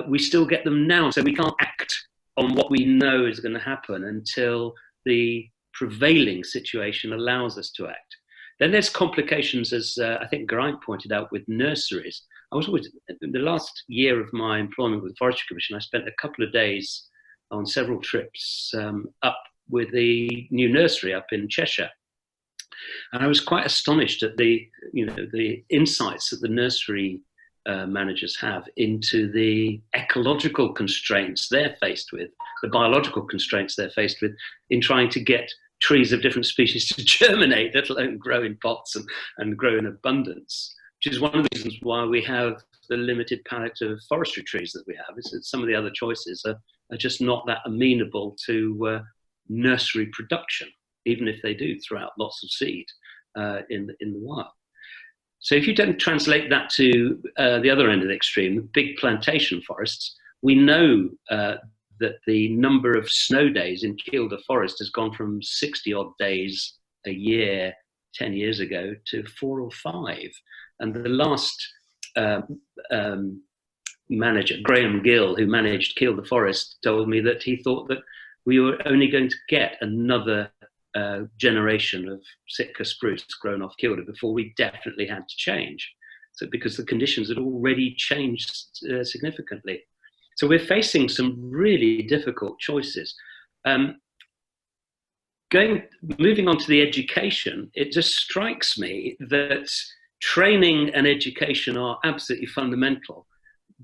we still get them now. So we can't act on what we know is going to happen until the prevailing situation allows us to act. Then there's complications, as I think Geraint pointed out, with nurseries. I was always, in the last year of my employment with the Forestry Commission, I spent a couple of days on several trips up with the new nursery up in Cheshire. And I was quite astonished at the insights that the nursery managers have into the ecological constraints they're faced with, the biological constraints they're faced with in trying to get trees of different species to germinate, let alone grow in pots and grow in abundance, which is one of the reasons why we have the limited palette of forestry trees that we have, is that some of the other choices are just not that amenable to nursery production, even if they do throw out lots of seed in the wild. So if you don't translate that to the other end of the extreme, big plantation forests, We know that the number of snow days in Kielder Forest has gone from 60 odd days a year 10 years ago to 4 or 5. And the last manager, Graham Gill, who managed Kielder Forest, told me that he thought that we were only going to get another generation of Sitka spruce grown off Kielder before we definitely had to change. So because the conditions had already changed significantly. So we're facing some really difficult choices. Moving on to the education, it just strikes me that training and education are absolutely fundamental,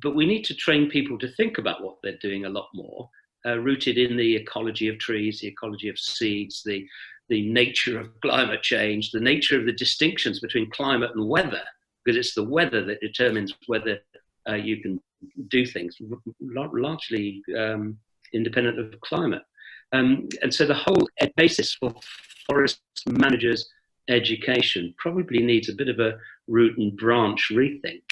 but we need to train people to think about what they're doing a lot more, rooted in the ecology of trees, the ecology of seeds, the nature of climate change, the nature of the distinctions between climate and weather, because it's the weather that determines whether you can do things, largely independent of climate. And so the whole basis for forest managers' education probably needs a bit of a root and branch rethink,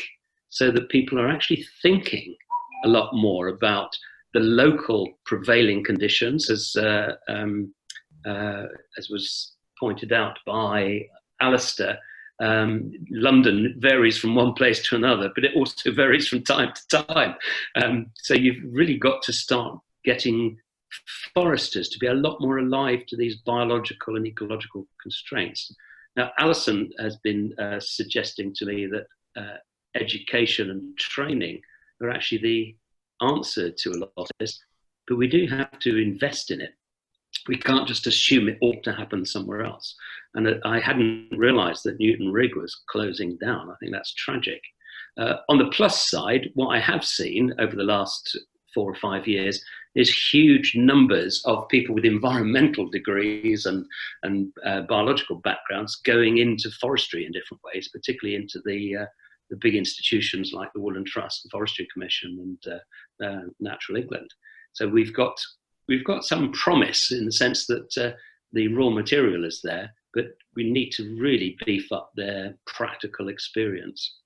so that people are actually thinking a lot more about the local prevailing conditions, as was pointed out by Alistair. London varies from one place to another, but it also varies from time to time. So you've really got to start getting foresters to be a lot more alive to these biological and ecological constraints. Now, Alison has been suggesting to me that education and training are actually the answer to a lot of this, but we do have to invest in it. We can't just assume it ought to happen somewhere else. And I hadn't realized that Newton Rig was closing down. I think that's tragic. On the plus side, what I have seen over the last 4 or 5 years is huge numbers of people with environmental degrees and biological backgrounds going into forestry in different ways, particularly into the big institutions like the Woodland Trust, the Forestry Commission, and Natural England. So we've got some promise in the sense that the raw material is there, but we need to really beef up their practical experience.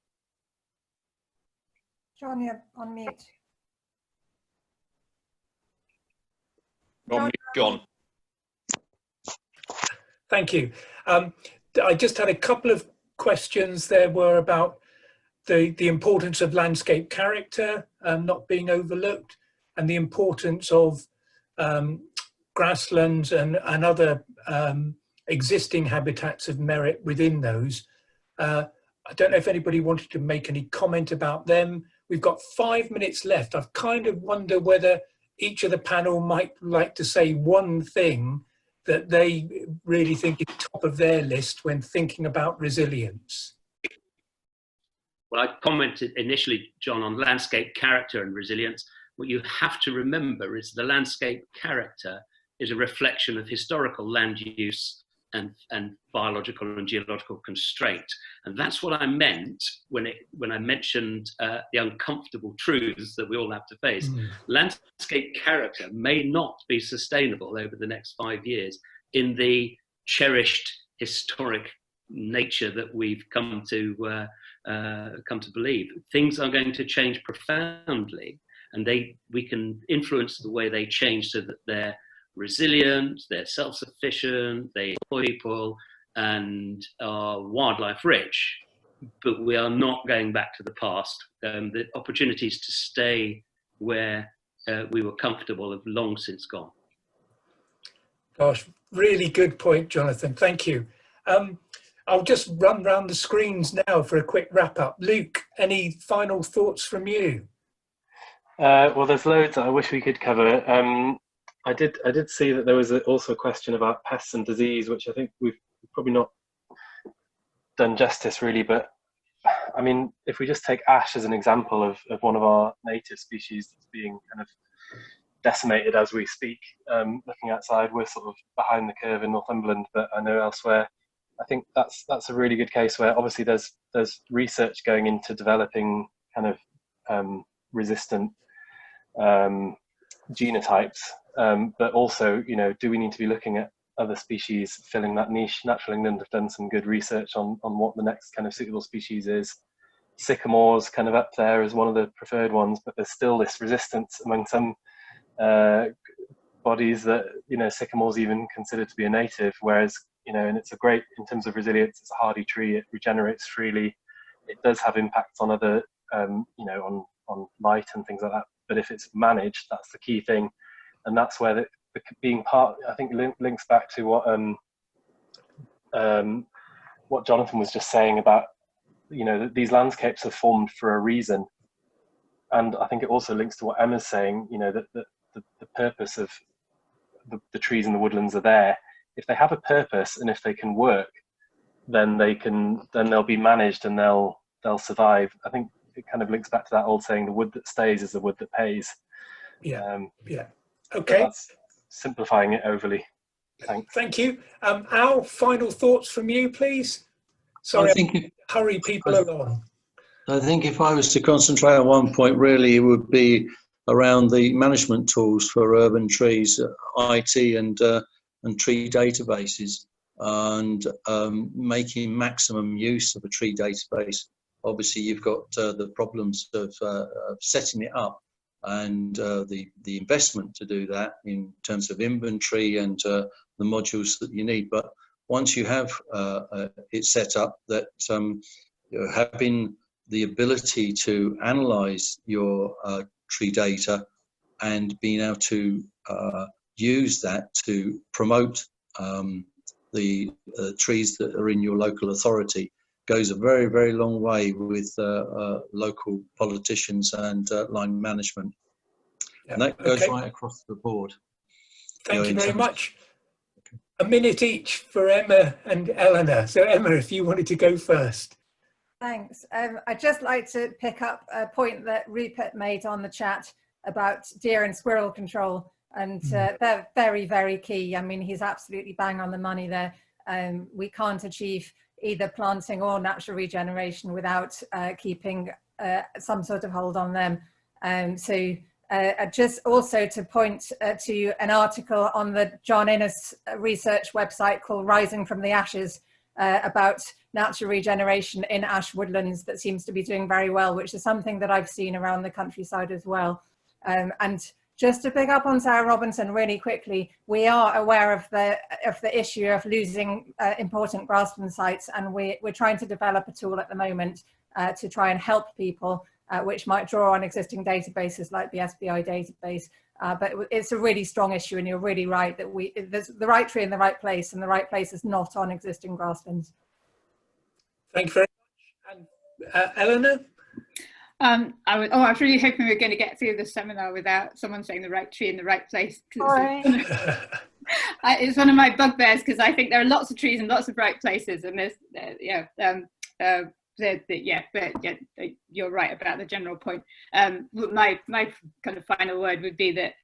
John, you're on mute. John. Thank you. I just had a couple of questions. There were about the importance of landscape character not being overlooked, and the importance of grasslands and other existing habitats of merit within those. I don't know if anybody wanted to make any comment about them. We've got 5 minutes left. I kind of wonder whether each of the panel might like to say one thing that they really think is top of their list when thinking about resilience. Well, I commented initially, John, on landscape character and resilience. What you have to remember is the landscape character is a reflection of historical land use and biological and geological constraint. And that's what I meant when I mentioned the uncomfortable truths that we all have to face. Landscape character may not be sustainable over the next 5 years in the cherished historic nature that we've come to believe. Things are going to change profoundly, and we can influence the way they change so that they're resilient, they're self-sufficient, they employ people, and are wildlife rich. But we are not going back to the past. The opportunities to stay where we were comfortable have long since gone. Gosh, really good point, Jonathan. Thank you. I'll just run round the screens now for a quick wrap up. Luke, any final thoughts from you? Well, there's loads that I wish we could cover. I did see that there was also a question about pests and disease, which I think we've probably not done justice really. But I mean, if we just take ash as an example of one of our native species that's being kind of decimated as we speak, looking outside, we're sort of behind the curve in Northumberland, but I know elsewhere, I think that's a really good case where obviously there's research going into developing kind of resistant genotypes. But also, you know, do we need to be looking at other species filling that niche? Natural England have done some good research on what the next kind of suitable species is. sycamores kind of up there as one of the preferred ones, but there's still this resistance among some bodies that, you know, sycamore's even considered to be a native, whereas, you know, and it's a great, in terms of resilience, it's a hardy tree, it regenerates freely. It does have impacts on other, you know, on light and things like that, but if it's managed, that's the key thing. And that's where the being part, I think, links back to what Jonathan was just saying about, you know, these landscapes are formed for a reason. And I think it also links to what Emma's saying, you know, that the purpose of the trees in the woodlands are there. If they have a purpose and if they can work, then they'll be managed and they'll survive. I think it kind of links back to that old saying, the wood that stays is the wood that pays. Yeah. Okay. That's simplifying it overly. Thanks. Thank you. Al, final thoughts from you, please. Sorry, hurry people along. I think if I was to concentrate on one point, really, it would be around the management tools for urban trees, IT and tree databases, and making maximum use of a tree database. Obviously, you've got the problems of setting it up and the investment to do that in terms of inventory and the modules that you need. But once you have it set up, that having the ability to analyze your tree data and being able to use that to promote the trees that are in your local authority goes a very, very long way with local politicians and line management. Yeah. And that goes right across the board. Thank you very much. A minute each for Emma and Eleanor. So Emma, if you wanted to go first. Thanks. I'd just like to pick up a point that Rupert made on the chat about deer and squirrel control. And they're very, very key. I mean, he's absolutely bang on the money there. We can't achieve either planting or natural regeneration without keeping some sort of hold on them. Just also to point to an article on the John Innes research website called Rising from the Ashes about natural regeneration in ash woodlands that seems to be doing very well, which is something that I've seen around the countryside as well. And just to pick up on Sarah Robinson really quickly, we are aware of the issue of losing important grassland sites, and we're trying to develop a tool at the moment to try and help people, which might draw on existing databases like the SBI database. But it's a really strong issue, and you're really right that there's the right tree in the right place, and the right place is not on existing grasslands. Thank you very much. And Eleanor? I was really hoping we were going to get through the seminar without someone saying the right tree in the right place. It's one of my bugbears, because I think there are lots of trees in lots of right places, and there's you're right about the general point. My kind of final word would be that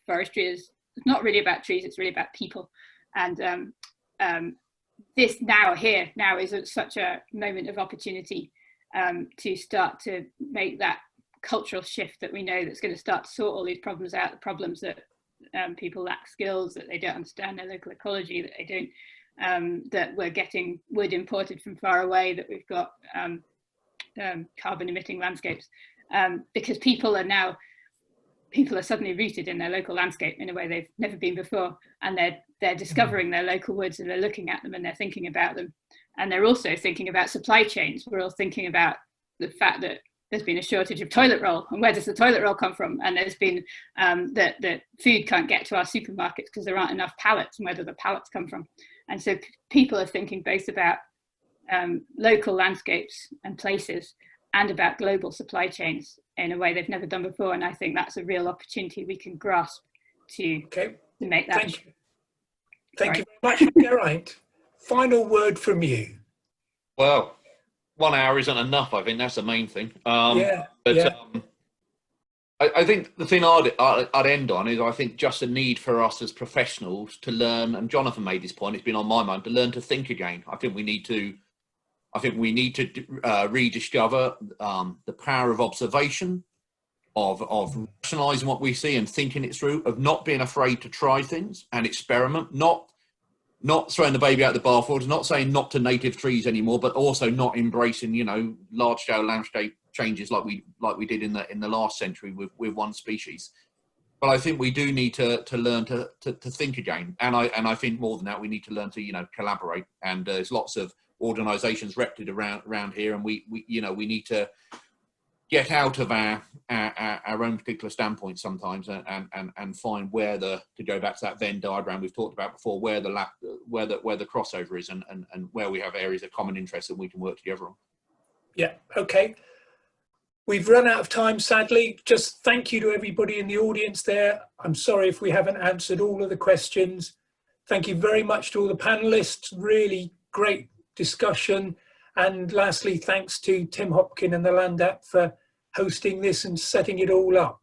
forestry is not really about trees; it's really about people, and this now is such a moment of opportunity to start to make that cultural shift that we know that's going to start to sort all these problems out, the problems that people lack skills, that they don't understand their local ecology, that they don't, that we're getting wood imported from far away, that we've got carbon emitting landscapes, because people are suddenly rooted in their local landscape in a way they've never been before, and they're discovering their local woods, and they're looking at them, and they're thinking about them. And they're also thinking about supply chains. We're all thinking about the fact that there's been a shortage of toilet roll, and where does the toilet roll come from? And there's been that food can't get to our supermarkets because there aren't enough pallets, and where do the pallets come from? And so people are thinking both about local landscapes and places and about global supply chains in a way they've never done before. And I think that's a real opportunity we can grasp to make that. Thank you very much, Geraint. Final word from you. Well, 1 hour isn't enough. I think that's the main thing. I think the thing I'd end on is, I think, just a need for us as professionals to learn, and Jonathan made this point, it's been on my mind, to learn to think again. I think we need to rediscover the power of observation, of rationalising what we see and thinking it through, of not being afraid to try things and experiment, not not throwing the baby out the bathwater, not saying not to native trees anymore, but also not embracing, you know, large scale landscape changes like we did in the last century with one species. But I think we do need to learn to think again, and I think more than that, we need to learn to, you know, collaborate. And there's lots of organisations represented around here, and we you know, we need to get out of our own particular standpoint sometimes, and find where to go back to that Venn diagram we've talked about before, where the crossover is, and where we have areas of common interest that we can work together on. Yeah, okay. We've run out of time, sadly. Just thank you to everybody in the audience there. I'm sorry if we haven't answered all of the questions. Thank you very much to all the panelists. Really great discussion. And lastly, thanks to Tim Hopkin and the Land App for hosting this and setting it all up.